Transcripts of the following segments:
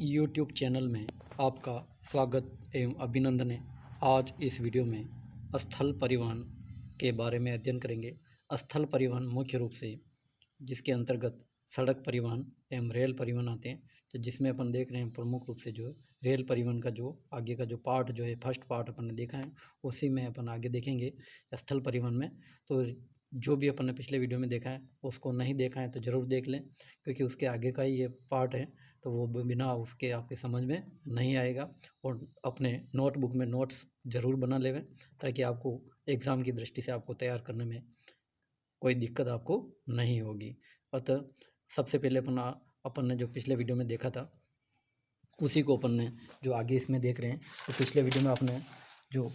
YouTube channel में आपका स्वागत एवं अभिनंदन है। आज इस वीडियो में स्थल परिवहन के बारे में अध्ययन करेंगे। स्थल परिवहन मुख्य रूप से जिसके अंतर्गत सड़क परिवहन एवं रेल परिवहन आते हैं, तो जिसमें अपन देख रहे हैं प्रमुख रूप से जो रेल परिवहन का जो आगे का जो पार्ट जो है फर्स्ट पार्ट अपन ने देखा है, उसी में अपन आगे देखेंगे स्थल परिवहन में। तो जो भी अपन ने पिछले वीडियो में देखा है उसको नहीं देखा है तो ज़रूर देख लें, क्योंकि उसके आगे का ही ये पार्ट है, तो वो बिना उसके आपके समझ में नहीं आएगा। और अपने नोटबुक में नोट्स ज़रूर बना लेवें, ताकि आपको एग्ज़ाम की दृष्टि से आपको तैयार करने में कोई दिक्कत आपको नहीं होगी। अतः सबसे पहले अपन ने जो पिछले वीडियो में देखा था उसी को अपन ने जो आगे इसमें देख रहे हैं। तो पिछले वीडियो में आपने जो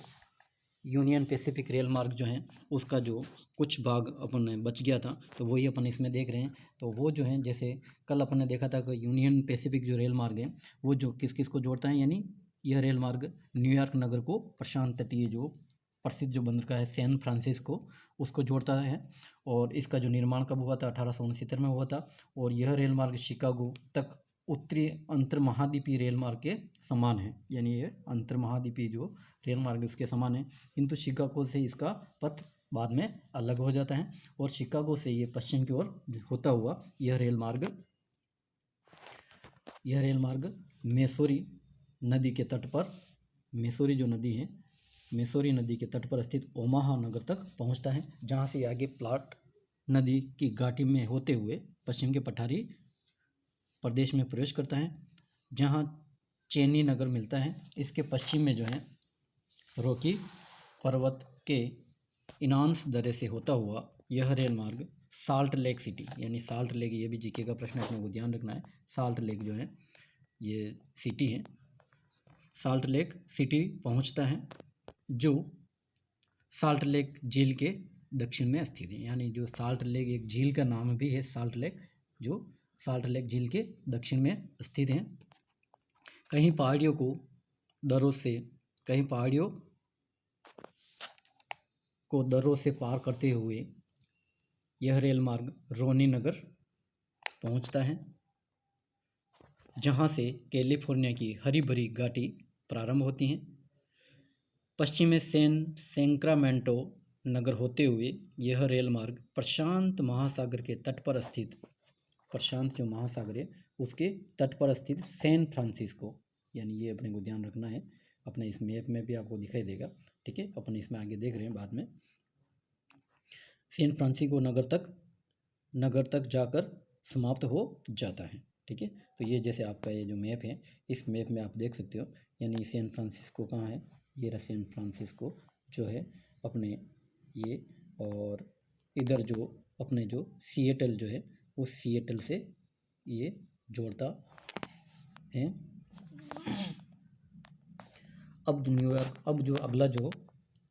यूनियन पैसिफिक रेल मार्ग जो है उसका जो कुछ भाग अपन ने बच गया था, तो वही अपन इसमें देख रहे हैं। तो वो जो है, जैसे कल अपन ने देखा था कि यूनियन पैसिफिक जो रेल मार्ग है वो जो किस किस को जोड़ता है, यानी यह रेल मार्ग न्यूयॉर्क नगर को प्रशांत तटीय जो प्रसिद्ध जो बंदरगाह है सैन फ्रांसिस्को उसको जोड़ता है। और इसका जो निर्माण कब हुआ था, 1869 में हुआ था। और यह रेल मार्ग शिकागो तक उत्तरी अंतर्महाद्वीपीय रेल मार्ग के समान है, यानी ये अंतर्महाद्वीपीय जो रेल मार्ग उसके समान है। किंतु शिकागो से इसका पथ बाद में अलग हो जाता है और शिकागो से ये पश्चिम की ओर होता हुआ यह रेल मार्ग मैसूरी नदी के तट पर, मैसूरी जो नदी है, मैसूरी नदी के तट पर स्थित ओमाहा नगर तक पहुंचता है, जहां से आगे प्लाट नदी की घाटी में होते हुए पश्चिम के पठारी प्रदेश में प्रवेश करता है, जहां चेन्नई नगर मिलता है। इसके पश्चिम में जो है रॉकी पर्वत के इनांस दर्रे से होता हुआ यह रेल मार्ग साल्ट लेक सिटी, यानी साल्ट लेक, ये भी जीके का प्रश्न अपने को ध्यान रखना है। साल्ट लेक जो है ये सिटी है, साल्ट लेक सिटी पहुंचता है, जो साल्ट लेक झील के दक्षिण में स्थित है। यानी जो साल्ट लेक एक झील का नाम भी है साल्ट लेक, जो साल्ट लेक झील के दक्षिण में स्थित है। कहीं पहाड़ियों को दर्रों से पार करते हुए यह रेल मार्ग रोनी नगर पहुंचता है, जहां से कैलिफोर्निया की हरी भरी घाटी प्रारंभ होती हैं। पश्चिम में सैक्रामेंटो नगर होते हुए यह रेल मार्ग प्रशांत महासागर के तट पर स्थित, प्रशांत जो महासागर है उसके तट पर स्थित सैन फ्रांसिस्को, यानी ये अपने को ध्यान रखना है। अपने इस मैप में भी आपको दिखाई देगा, ठीक है, अपन इसमें आगे देख रहे हैं बाद में। सैन फ्रांसिस्को नगर तक जाकर समाप्त हो जाता है, ठीक है। तो ये जैसे आपका ये जो मैप है, इस मैप में आप देख सकते हो, यानी सैन फ्रांसिस्को कहाँ है, ये रहा सैन फ्रांसिस्को जो है अपने ये, और इधर जो अपने जो सिएटल जो है उस सिएटल से ये जोड़ता है। अब न्यूयॉर्क, अब जो अगला जो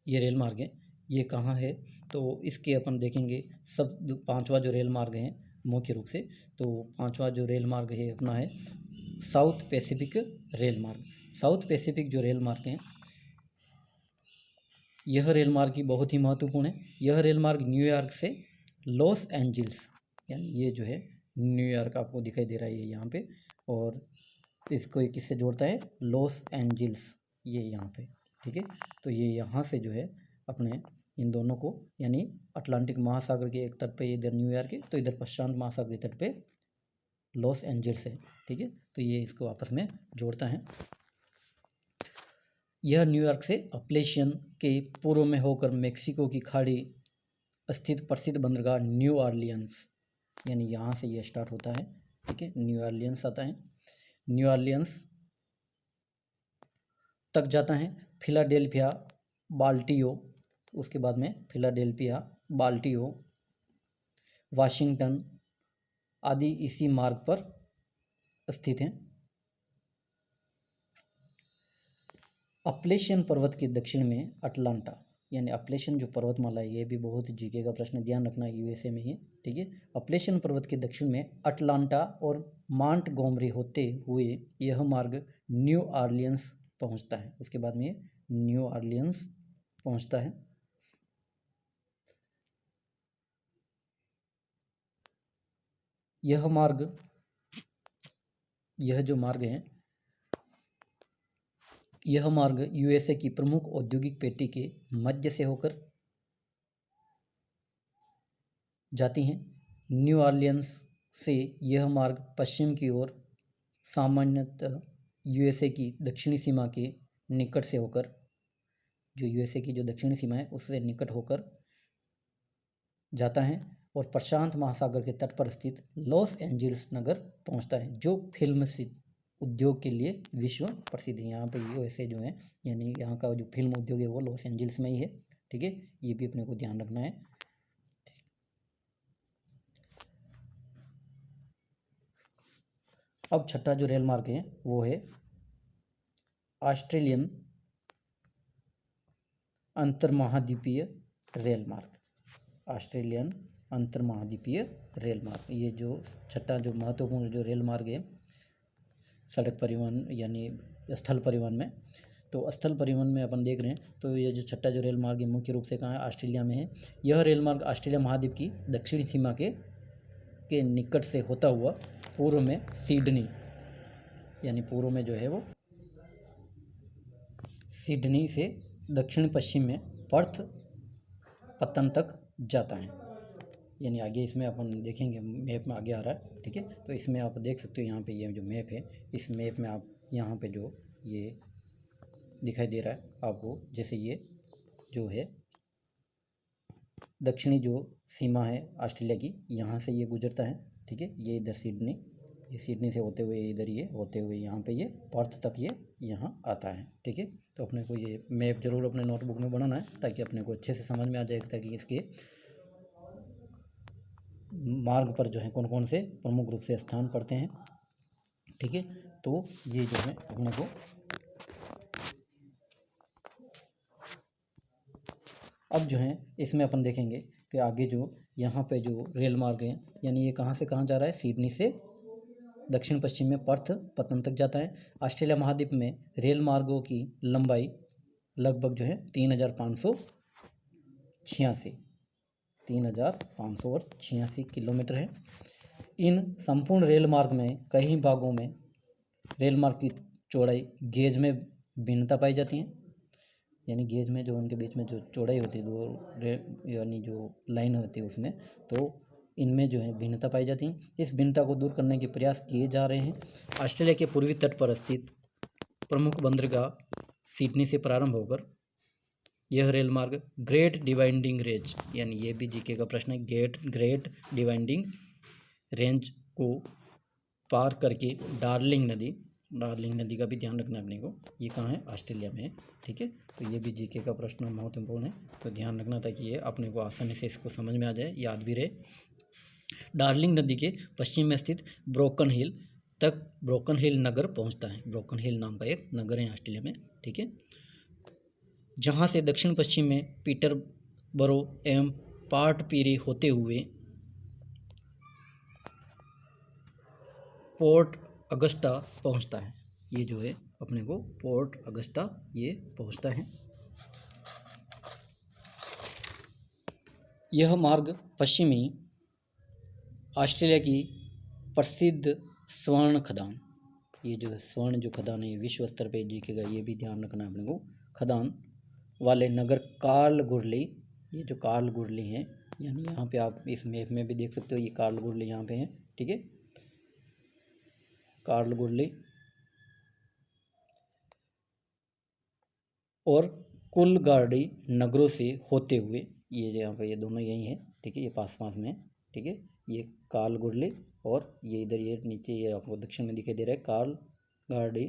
ये रेल मार्ग है ये कहाँ है, तो इसके अपन देखेंगे। सब पांचवा जो रेल मार्ग है मुख्य रूप से, तो पांचवा जो रेल मार्ग है अपना है साउथ पैसिफिक रेल मार्ग। साउथ पैसिफिक जो रेल मार्ग है, यह रेल मार्ग की बहुत ही महत्वपूर्ण है। यह रेल मार्ग न्यूयॉर्क से लॉस एंजल्स, यानी ये जो है न्यूयॉर्क आपको दिखाई दे रहा है यहाँ पे, और इसको किससे जोड़ता है, लॉस एंजल्स, ये यहाँ पे, ठीक है। तो ये यहाँ से जो है अपने इन दोनों को, यानी अटलांटिक महासागर के एक तट पे इधर न्यूयॉर्क है, तो इधर प्रशांत महासागर के तट पे लॉस एंजल्स है, ठीक है। तो ये इसको आपस में जोड़ता है। यह न्यूयॉर्क से अपलेशियन के पूर्व में होकर मेक्सिको की खाड़ी स्थित प्रसिद्ध बंदरगाह न्यू ऑरलियंस, यानी यहाँ से यह स्टार्ट होता है, ठीक है, न्यू ऑरलियंस आता है, न्यू ऑरलियंस तक जाता है। फिलाडेल्फिया, बाल्टियो, उसके बाद में फिलाडेल्फिया, बाल्टियो, वाशिंगटन आदि इसी मार्ग पर स्थित हैं। अपलेशियन पर्वत के दक्षिण में अटलांटा, यानी अपलेशियन जो पर्वतमाला है, ये भी बहुत जीके का प्रश्न, ध्यान रखना, यूएसए में ही, ठीक है। अपलेशियन पर्वत के दक्षिण में अटलांटा और मॉन्टगोमरी होते हुए यह मार्ग न्यू ऑरलियंस पहुंचता है। उसके बाद में न्यू ऑरलियंस पहुंचता है। यह जो मार्ग है यह मार्ग यूएसए की प्रमुख औद्योगिक पेटी के मध्य से होकर जाती हैं। न्यू ऑरलियंस से यह मार्ग पश्चिम की ओर सामान्यतः यूएसए की दक्षिणी सीमा के निकट से होकर, जो यूएसए की जो दक्षिणी सीमा है उससे निकट होकर जाता है और प्रशांत महासागर के तट पर स्थित लॉस एंजल्स नगर पहुंचता है, जो फिल्म उद्योग के लिए विश्व प्रसिद्ध है। यहाँ पे यूएसए जो है यानी यहाँ का जो फिल्म उद्योग है वो लॉस एंजल्स में ही है। ठीक है, ये भी अपने को ध्यान रखना है। अब छठा जो रेल मार्ग है वो है ऑस्ट्रेलियन अंतर्महाद्वीपीय रेल मार्ग। ऑस्ट्रेलियन अंतर्महाद्वीपीय रेल मार्ग, ये जो छठा जो महत्वपूर्ण जो रेल मार्ग है सड़क परिवहन यानी स्थल परिवहन में, तो स्थल परिवहन में अपन देख रहे हैं तो ये जो छठा जो रेल मार्ग है मुख्य रूप से कहाँ है, ऑस्ट्रेलिया में है। यह रेल मार्ग ऑस्ट्रेलिया महाद्वीप की दक्षिणी सीमा के निकट से होता हुआ पूर्व में सिडनी, यानी पूर्व में जो है वो सिडनी से दक्षिण पश्चिम में पर्थ पतन तक जाता है। यानी आगे इसमें अपन देखेंगे, मैप में आगे आ रहा है। ठीक है, तो इसमें आप देख सकते हो यहाँ पे ये जो मैप है, इस मैप में आप यहाँ पे जो ये दिखाई दे रहा है आपको, जैसे ये जो है दक्षिणी जो सीमा है ऑस्ट्रेलिया की, यहाँ से ये गुजरता है। ठीक है, ये इधर सिडनी, ये सिडनी से होते हुए इधर ये होते हुए यहाँ पे ये पर्थ तक ये यहाँ आता है। ठीक है, तो अपने को ये मैप जरूर अपने नोटबुक में बनाना है ताकि अपने को अच्छे से समझ में आ जाए ताकि इसके मार्ग पर जो है कौन कौन से प्रमुख रूप से स्थान पड़ते हैं। ठीक है, तो ये जो है अपने को अब जो है इसमें अपन देखेंगे कि आगे जो यहाँ पे जो रेल मार्ग है यानी ये कहाँ से कहाँ जा रहा है, सिडनी से दक्षिण पश्चिम में पर्थ पतन तक जाता है। ऑस्ट्रेलिया महाद्वीप में रेल मार्गों की लंबाई लगभग जो है 3,586 किलोमीटर है। इन संपूर्ण रेल मार्ग में कई भागों में रेल मार्ग की चौड़ाई गेज में भिन्नता पाई जाती है, यानी गेज में जो उनके बीच में जो चौड़ाई होती है दो यानी जो लाइन होती है उसमें, तो इनमें जो है भिन्नता पाई जाती है। इस भिन्नता को दूर करने के प्रयास किए जा रहे हैं। ऑस्ट्रेलिया के पूर्वी तट पर स्थित प्रमुख बंदरगाह सिडनी से प्रारंभ होकर यह रेल मार्ग ग्रेट डिवाइडिंग रेंज, यानी ये भी जीके का प्रश्न है, ग्रेट डिवाइडिंग रेंज को पार करके डार्लिंग नदी का भी ध्यान रखना अपने को, ये कहाँ है, ऑस्ट्रेलिया में है। ठीक है, तो ये भी जीके का प्रश्न महत्वपूर्ण है, तो ध्यान रखना ताकि ये अपने को आसानी से इसको समझ में आ जाए, याद भी रहे। डार्लिंग नदी के पश्चिम में स्थित ब्रोकन हिल तक ब्रोकन हिल नगर पहुंचता है। ब्रोकन हिल नाम का एक नगर है ऑस्ट्रेलिया में। ठीक है, जहां से दक्षिण पश्चिम में पीटरबरो एवं पार्ट पीरी होते हुए पोर्ट अगस्टा पहुंचता है। ये जो है अपने को पोर्ट अगस्टा ये पहुंचता है। यह मार्ग पश्चिमी ऑस्ट्रेलिया की प्रसिद्ध स्वर्ण खदान, ये जो स्वर्ण जो खदान है विश्व स्तर पे जीकेगा, ये भी ध्यान रखना है अपने को, खदान वाले नगर कार्लगुरली, ये जो कार्लगुरली है यानी यहाँ पे आप इस मैप में भी देख सकते हो, ये कार्लगुरली यहाँ पे है। ठीक है, कार्लगुरली और कुलगार्डी नगरों से होते हुए, ये यहाँ पे ये दोनों यही है। ठीक है, ये पास पास में है। ठीक है, ये कार्लगुरली और ये इधर ये नीचे ये आपको दक्षिण में दिखाई दे रहा है कार्लगार्डी,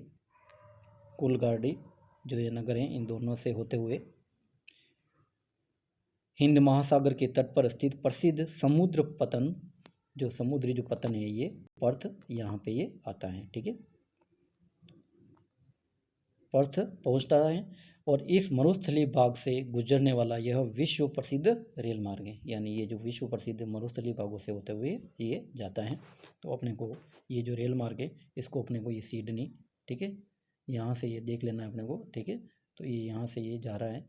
कुलगार्डी जो ये नगर हैं, इन दोनों से होते हुए हिंद महासागर के तट पर स्थित प्रसिद्ध समुद्र पतन, जो समुद्री जो पतन है ये पर्थ यहाँ पे ये आता है। ठीक है, पर्थ पहुँचता है और इस मरुस्थलीय भाग से गुजरने वाला यह विश्व प्रसिद्ध रेल मार्ग है, यानी ये जो विश्व प्रसिद्ध मरुस्थलीय भागों से होते हुए ये जाता है। तो अपने को ये जो रेल मार्ग है इसको अपने को ये सिडनी, ठीक है, यहाँ से ये देख लेना है अपने को। ठीक है, तो ये यहाँ से ये जा रहा है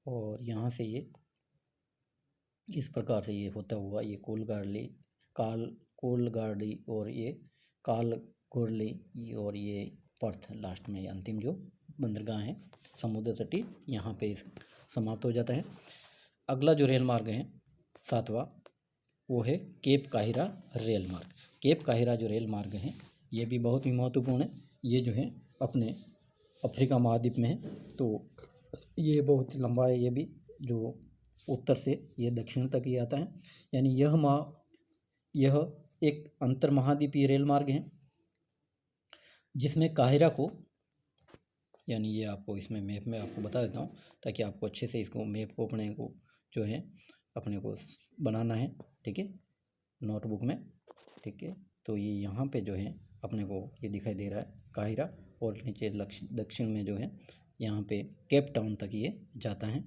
और यहाँ से ये इस प्रकार से ये होता हुआ ये कोलगार्डी और ये कार्लगुरली और ये पर्थ लास्ट में अंतिम जो बंदरगाह हैं समुद्र तटीय, यहाँ पे इस समाप्त हो जाता है। अगला जो रेल मार्ग है 7वां, वो है केप काहिरा रेल मार्ग। केप काहिरा जो रेल मार्ग है ये भी बहुत ही महत्वपूर्ण है। ये जो है अपने अफ्रीका महाद्वीप में है, तो ये बहुत लंबा है। ये भी जो उत्तर से ये दक्षिण तक ये आता है, यानी यह एक अंतर महाद्वीपीय रेल मार्ग है जिसमें काहिरा को, यानी ये आपको इसमें मैप में आपको बता देता हूँ ताकि आपको अच्छे से इसको मैप को अपने को जो है अपने को बनाना है, ठीक है, नोटबुक में, ठीक है। तो ये यहाँ पे जो है अपने को ये दिखाई दे रहा है काहिरा, और नीचे दक्षिण में जो है यहाँ पे केप टाउन तक ये जाता है।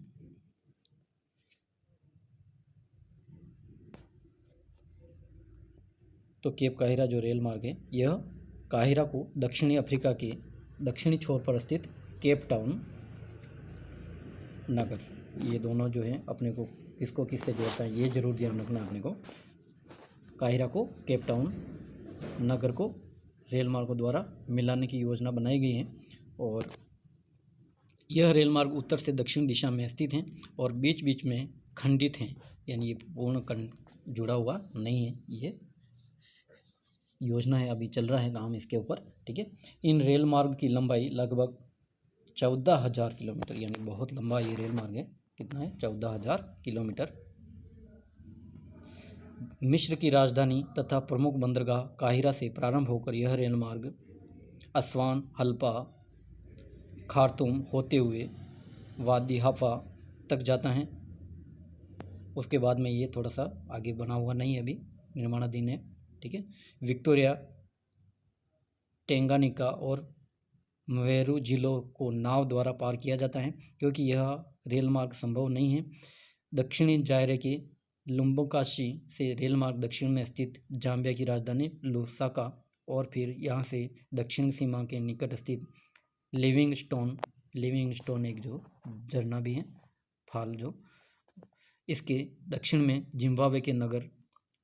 तो केप काहिरा जो रेल मार्ग है यह काहिरा को दक्षिणी अफ्रीका के दक्षिणी छोर पर स्थित केप टाउन नगर, ये दोनों जो है अपने को किसको किससे जोड़ता है ये ज़रूर ध्यान रखना है अपने को। काहिरा को केप टाउन नगर को रेल मार्गों द्वारा मिलाने की योजना बनाई गई है, और यह रेल मार्ग उत्तर से दक्षिण दिशा में स्थित हैं और बीच बीच में खंडित हैं, यानी ये पूर्ण जुड़ा हुआ नहीं है। ये योजना है, अभी चल रहा है काम इसके ऊपर, ठीक है। इन रेल मार्ग की लंबाई लगभग 14,000 किलोमीटर, यानी बहुत लंबा ये रेल मार्ग है। कितना है? 14,000 किलोमीटर। मिस्र की राजधानी तथा प्रमुख बंदरगाह काहिरा से प्रारंभ होकर यह रेल मार्ग अस्वान, हल्पा, खार्तूम होते हुए वादी हफा तक जाता है। उसके बाद में ये थोड़ा सा आगे बना हुआ नहीं है, अभी निर्माणाधीन है, ठीक है। विक्टोरिया, टेंगानिका और मवेरू जिलों को नाव द्वारा पार किया जाता है क्योंकि यह रेल मार्ग संभव नहीं है। दक्षिणी जायरे के लुम्बकाशी से रेल मार्ग दक्षिण में स्थित जाम्बिया की राजधानी लुसाका और फिर यहाँ से दक्षिण सीमा के निकट स्थित लिविंगस्टोन एक जो झरना भी है, फाल जो, इसके दक्षिण में जिम्बाब्वे के नगर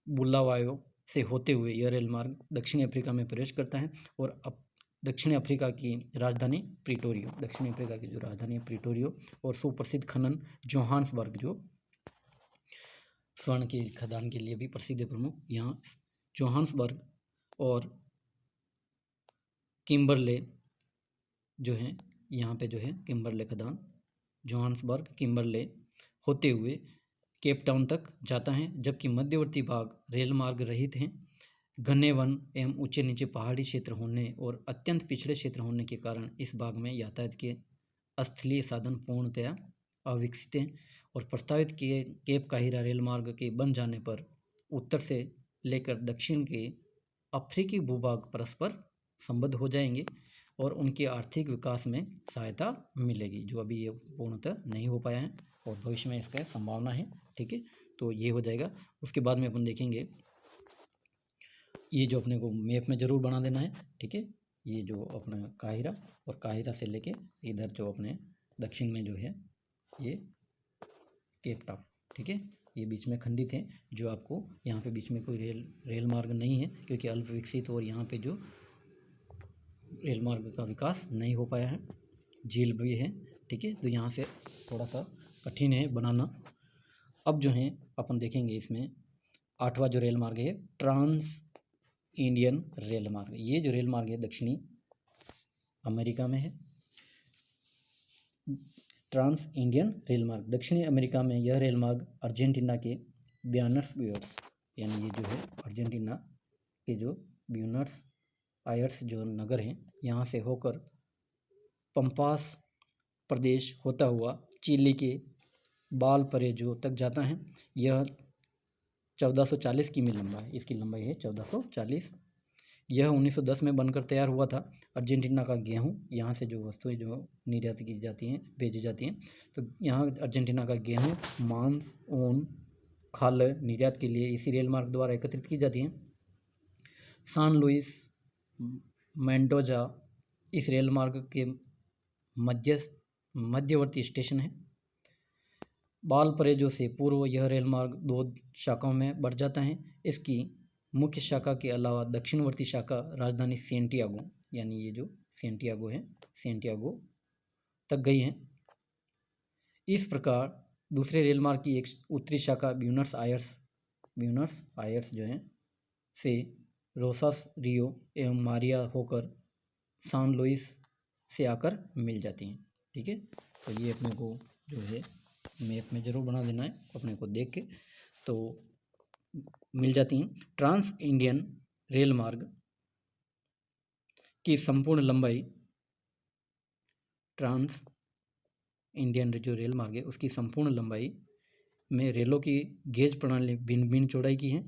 बुलावायो से होते हुए यह रेल मार्ग दक्षिणी अफ्रीका में प्रवेश करता है। और अब दक्षिणी अफ्रीका की राजधानी प्रिटोरियो, दक्षिणी अफ्रीका की जो राजधानी है प्रिटोरियो, और सुप्रसिद्ध खनन जोहान्सबर्ग जो स्वर्ण की खदान के लिए भी प्रसिद्ध है, प्रमुख, यहाँ जोहान्सबर्ग और किम्बरले जो है, यहाँ पे जो है किम्बरले खदान, जोहान्सबर्ग, किम्बरले होते हुए केप टाउन तक जाता है। जबकि मध्यवर्ती भाग रेल मार्ग रहित हैं। घने वन एवं ऊंचे नीचे पहाड़ी क्षेत्र होने और अत्यंत पिछड़े क्षेत्र होने के कारण इस भाग में यातायात के स्थलीय साधन पूर्णतया अविकसित हैं, और प्रस्तावित किए केप काहिरा रेल मार्ग के बन जाने पर उत्तर से लेकर दक्षिण के अफ्रीकी भूभाग परस्पर संबद्ध हो जाएंगे और उनके आर्थिक विकास में सहायता मिलेगी, जो अभी ये पूर्णतः नहीं हो पाया है और भविष्य में इसका संभावना है, ठीक है। तो ये हो जाएगा। उसके बाद में अपन देखेंगे, ये जो अपने को मैप में ज़रूर बना देना है, ठीक है। ये जो अपना काहिरा और काहिरा से लेके इधर जो अपने दक्षिण में जो है ये केप टाउन, ठीक है, ये बीच में खंडित है, जो आपको यहाँ पे बीच में कोई रेल मार्ग नहीं है क्योंकि अल्प विकसित और यहाँ पे जो रेल मार्ग का विकास नहीं हो पाया है, झील भी है, ठीक है। तो यहाँ से थोड़ा सा कठिन है बनाना। अब जो है अपन देखेंगे इसमें 8वां जो रेल मार्ग है ट्रांस इंडियन रेल मार्ग। ये जो रेल मार्ग है दक्षिणी अमेरिका में है। ट्रांस इंडियन रेल मार्ग दक्षिणी अमेरिका में, यह रेल मार्ग अर्जेंटीना के ब्यूनस आयर्स, यानी ये जो है अर्जेंटीना के जो ब्यूनस आयर्स जो नगर हैं यहाँ से होकर पंपास प्रदेश होता हुआ चिली के वालपरेजो तक जाता है। यह 1440 किमी लंबा है, इसकी लंबाई है 1440। यह 1910 में बनकर तैयार हुआ था। अर्जेंटीना का गेहूं, यहाँ से जो वस्तुएं जो निर्यात की जाती हैं, भेजी जाती हैं, तो यहाँ अर्जेंटीना का गेहूं, मांस, ऊन, खाल निर्यात के लिए इसी रेल मार्ग द्वारा एकत्रित की जाती हैं। सान लुइस मेंडोजा इस रेल मार्ग के मध्यवर्ती स्टेशन है। वालपरेजो से पूर्व यह रेल मार्ग 2 शाखाओं में बढ़ जाता है। इसकी मुख्य शाखा के अलावा दक्षिणवर्ती शाखा राजधानी सेंटियागो, यानी ये जो सेंटियागो है, सेंटियागो तक गई हैं। इस प्रकार दूसरे रेल मार्ग की एक उत्तरी शाखा ब्यूनस आयर्स जो हैं से रोसास रियो एवं मारिया होकर सान लुइस से आकर मिल जाती हैं। ठीक है, तो ये अपने को जो है मैप में ज़रूर बना देना है अपने को देख के, तो मिल जाती हैं। ट्रांस इंडियन रेल मार्ग की संपूर्ण लंबाई, ट्रांस इंडियन जो रेल मार्ग है उसकी संपूर्ण लंबाई में रेलों की गेज प्रणाली भिन्न भिन्न चौड़ाई की है।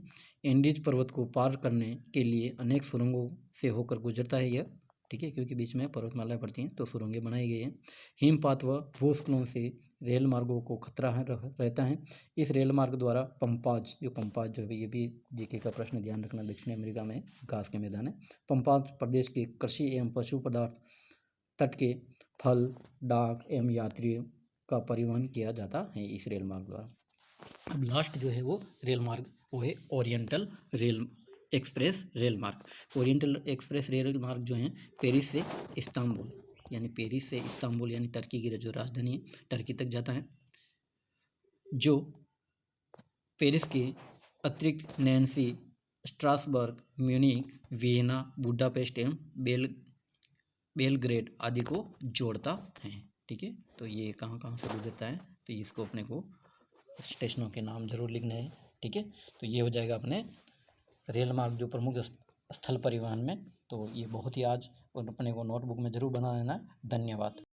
एंडीज पर्वत को पार करने के लिए अनेक सुरंगों से होकर गुजरता है यह। ठीक है, क्योंकि बीच में पर्वतमालाएं पड़ती हैं तो सुरंगें बनाई गई हैं। हिमपात व भूस्खलन से रेल मार्गों को खतरा रहता है। इस रेल मार्ग द्वारा पंपाज जो है, ये भी जीके का प्रश्न, ध्यान रखना, दक्षिण अमेरिका में घास के मैदान है। पंपाज प्रदेश के कृषि एवं पशु पदार्थ, तट के फल, डाक एवं यात्रियों का परिवहन किया जाता है इस रेल मार्ग द्वारा। अब लास्ट जो है वो रेल मार्ग वो है ओरिएंटल एक्सप्रेस रेल मार्ग। ओरिएंटल एक्सप्रेस रेल मार्ग जो है पेरिस से इस्तांबुल यानी टर्की की जो राजधानी है टर्की तक जाता है, जो पेरिस के अतिरिक्त Nancy, Strasbourg, Munich, Vienna, Budapest एवं बेलग्रेड आदि को जोड़ता है। ठीक है, तो ये कहाँ कहाँ से गुजरता है तो इसको अपने को स्टेशनों के नाम जरूर लिखने हैं। ठीक है, तो ये हो जाएगा अपने रेल मार्ग जो प्रमुख स्थल परिवहन में। तो ये बहुत ही आज अपने को नोटबुक में जरूर बना लेना है। धन्यवाद।